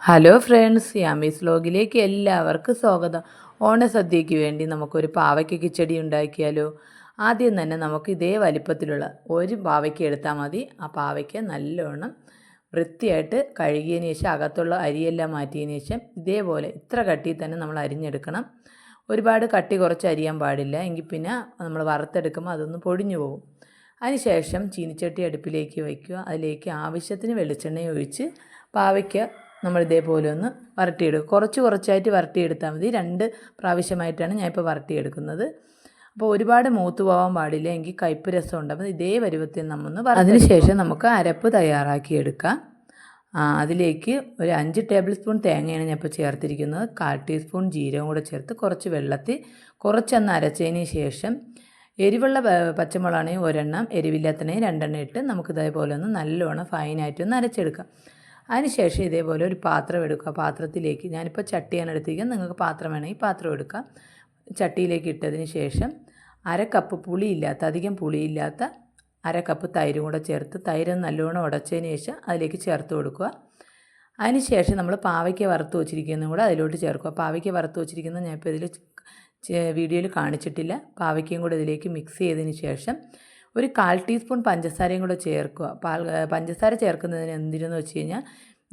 Hello friends, Yami's വ്ലോഗിലേക്ക് എല്ലാവർക്കും സ്വാഗതം. ഓണസദ്യയ്ക്ക് വേണ്ടി നമുക്കൊരു പാവയ്ക്ക കിച്ചടി ഉണ്ടാക്കിയാലോ? ആദ്യം തന്നെ നമുക്ക് ഇതേ വലിപ്പത്തിലുള്ള ഒരു പാവയ്ക്ക എടുത്താൽ മതി. ആ പാവയ്ക്ക നല്ലോണം വൃത്തിയായിട്ട് കഴുകിയതിന് ശേഷം അകത്തുള്ള അരിയെല്ലാം മാറ്റിയതിന് ശേഷം ഇതേപോലെ ഇത്ര കട്ടിയിൽ തന്നെ നമ്മൾ അരിഞ്ഞെടുക്കണം. ഒരുപാട് കട്ടി കുറച്ച് അരിയാൻ പാടില്ല, എങ്കിൽ പിന്നെ നമ്മൾ വറുത്തെടുക്കുമ്പോൾ അതൊന്ന് പൊടിഞ്ഞു പോകും. അതിനുശേഷം ചീനിച്ചട്ടി അടുപ്പിലേക്ക് വയ്ക്കുക. അതിലേക്ക് ആവശ്യത്തിന് വെളിച്ചെണ്ണ ഒഴിച്ച് പാവയ്ക്ക നമ്മൾ ഇതേപോലെ ഒന്ന് വരട്ടിയെടുക്കുക. കുറച്ചായിട്ട് വരട്ടിയെടുത്താൽ മതി. 2 പ്രാവശ്യമായിട്ടാണ് ഞാനിപ്പോൾ വരട്ടിയെടുക്കുന്നത്. അപ്പോൾ ഒരുപാട് മൂത്ത് പോകാൻ പാടില്ല, എങ്കിൽ കയ്പ്പ് രസം ഉണ്ടാകും. ഇതേ പരുവത്തിൽ നമ്മൊന്ന് അതിനുശേഷം നമുക്ക് അരപ്പ് തയ്യാറാക്കിയെടുക്കാം. അതിലേക്ക് ഒരു 5 ടേബിൾ സ്പൂൺ തേങ്ങയാണ് ഞാൻ ഇപ്പോൾ ചേർത്തിരിക്കുന്നത്. 1/4 ടീസ്പൂൺ ജീരകം കൂടെ ചേർത്ത് കുറച്ച് വെള്ളത്തിൽ കുറച്ചൊന്ന് അരച്ചതിന് ശേഷം എരിവുള്ള പച്ചമുളകാണെങ്കിൽ ഒരെണ്ണം, എരിവില്ലാത്തതിന് 2 ഇട്ട് നമുക്ക് ഇതേപോലെ ഒന്ന് നല്ലോണം ഫൈനായിട്ടൊന്ന് അരച്ചെടുക്കാം. അതിനുശേഷം ഇതേപോലെ ഒരു പാത്രം എടുക്കുക. പാത്രത്തിലേക്ക് ഞാനിപ്പോൾ ചട്ടിയാണ് എടുത്തിരിക്കുന്നത്, നിങ്ങൾക്ക് പാത്രം വേണമെങ്കിൽ പാത്രം എടുക്കാം. ചട്ടിയിലേക്ക് ഇട്ടതിന് ശേഷം 1/2 കപ്പ് പുളിയില്ലാത്ത, അധികം പുളിയില്ലാത്ത 1/2 കപ്പ് തൈരും കൂടെ ചേർത്ത് തൈര് നല്ലോണം ഉടച്ചതിന് ശേഷം അതിലേക്ക് ചേർത്ത് കൊടുക്കുക. അതിനുശേഷം നമ്മൾ പാവയ്ക്ക വറുത്ത് വച്ചിരിക്കുന്നതും കൂടെ അതിലോട്ട് ചേർക്കുക. പാവയ്ക്ക വറുത്ത് വച്ചിരിക്കുന്നത് ഞാനിപ്പോൾ ഇതിൽ വീഡിയോയിൽ കാണിച്ചിട്ടില്ല. പാവയ്ക്കയും കൂടെ ഇതിലേക്ക് മിക്സ് ചെയ്തതിന് ശേഷം ഒരു 1/4 ടീസ്പൂൺ പഞ്ചസാരയും കൂടെ ചേർക്കുക. പഞ്ചസാര ചേർക്കുന്നതിന് എന്തിനെന്ന് വെച്ച് കഴിഞ്ഞാൽ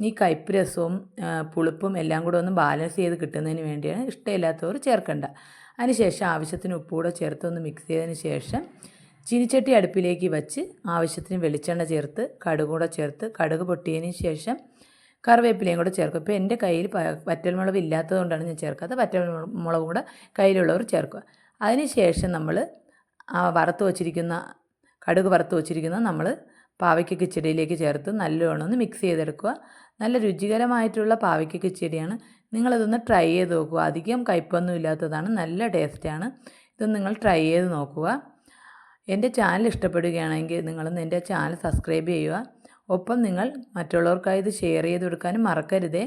ഈ കയ്പ്പ് രസവും പുളിപ്പും എല്ലാം കൂടെ ഒന്ന് ബാലൻസ് ചെയ്ത് കിട്ടുന്നതിന് വേണ്ടിയാണ്. ഇഷ്ടമില്ലാത്തവർ ചേർക്കണ്ട. അതിനുശേഷം ആവശ്യത്തിന് ഉപ്പ് കൂടെ ചേർത്ത് ഒന്ന് മിക്സ് ചെയ്തതിന് ശേഷം ചീനിച്ചട്ടി അടുപ്പിലേക്ക് വച്ച് ആവശ്യത്തിന് വെളിച്ചെണ്ണ ചേർത്ത് കടുക് കൂടെ ചേർത്ത് കടുക് പൊട്ടിയതിന് ശേഷം കറിവേപ്പിലയും കൂടെ ചേർക്കും. ഇപ്പോൾ എൻ്റെ കയ്യിൽ വറ്റൽമുളക് ഇല്ലാത്തതുകൊണ്ടാണ് ഞാൻ ചേർക്കാത്തത്. വറ്റൽമുളകും കൂടെ കയ്യിലുള്ളവർ ചേർക്കുക. അതിനുശേഷം നമ്മൾ കടുക് വറുത്ത് വച്ചിരിക്കുന്ന നമ്മൾ പാവയ്ക്ക കിച്ചടിയിലേക്ക് ചേർത്ത് നല്ലോണം ഒന്ന് മിക്സ് ചെയ്തെടുക്കുക. നല്ല രുചികരമായിട്ടുള്ള പാവയ്ക്ക കിച്ചടിയാണ്. നിങ്ങളിതൊന്ന് ട്രൈ ചെയ്ത് നോക്കുക. അധികം കയ്പ്പൊന്നും ഇല്ലാത്തതാണ്, നല്ല ടേസ്റ്റാണ്. ഇതൊന്ന് നിങ്ങൾ ട്രൈ ചെയ്ത് നോക്കുക. എൻ്റെ ചാനൽ ഇഷ്ടപ്പെടുകയാണെങ്കിൽ നിങ്ങളൊന്ന് എൻ്റെ ചാനൽ സബ്സ്ക്രൈബ് ചെയ്യുക. ഒപ്പം നിങ്ങൾ മറ്റുള്ളവർക്കായി ഇത് ഷെയർ ചെയ്ത് കൊടുക്കാനും മറക്കരുതേ.